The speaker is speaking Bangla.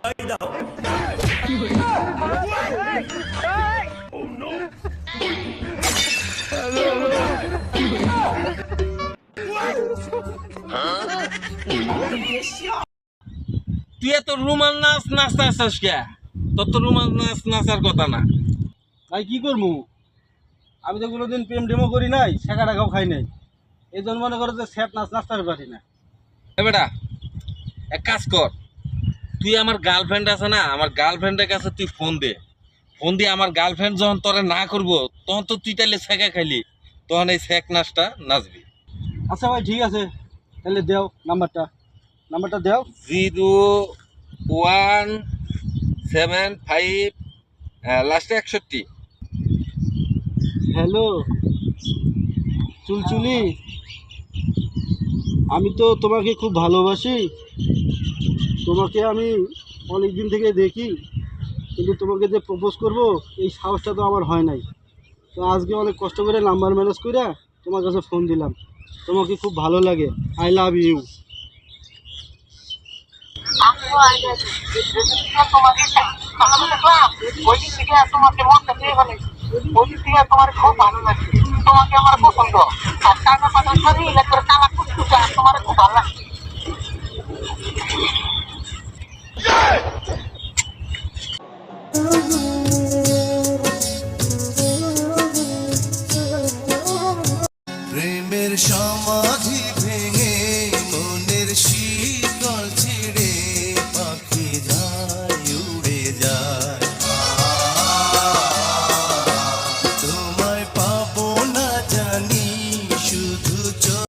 তুই এত রুমাল নাচ নাচতে আসছিস কে? তোর তো রুমাল নাচ নাচার কথা না। ভাই কি করবো, আমি তো কোনোদিন প্রেম ডেমো করি নাই, শেখা টাকাও খাই নাই, এই জন্য মনে করো যে স্যাপ নাচ নাচতে পারি না। বেটা এক কাজ কর, তুই আমার গার্লফ্রেন্ড আছে না, আমার গার্লফ্রেন্ডের কাছে তুই ফোন দে। ফোন দিয়ে আমার গার্লফ্রেন্ড যখন তোরে না করবো তখন তো তুই তাহলে শেখা খাইলি, তখন এই শেখ নাচটা নাচবি। আচ্ছা ভাই ঠিক আছে, তাহলে দেও নাম্বারটা দেও। 0175 লাস্টে 61। হ্যালো চুলচুলি, আমি তো তোমাকে খুব ভালোবাসি, তোমাকে আমি অনেক দিন থেকে দেখি, কিন্তু তোমাকে যে প্রপোজ করব এই সাহসটা তো আমার হয় নাই। তো আজকে অনেক কষ্ট করে নাম্বার ম্যানেজ করে তোমার কাছে ফোন দিলাম, তোমাকে খুব ভালো লাগে, আই লাভ ইউ। তোমার খুব ভালো লাগে, তোমাকে আমার পছন্দ, আর টাকা পাঠার পরে তোমার খুব ভালো লাগে।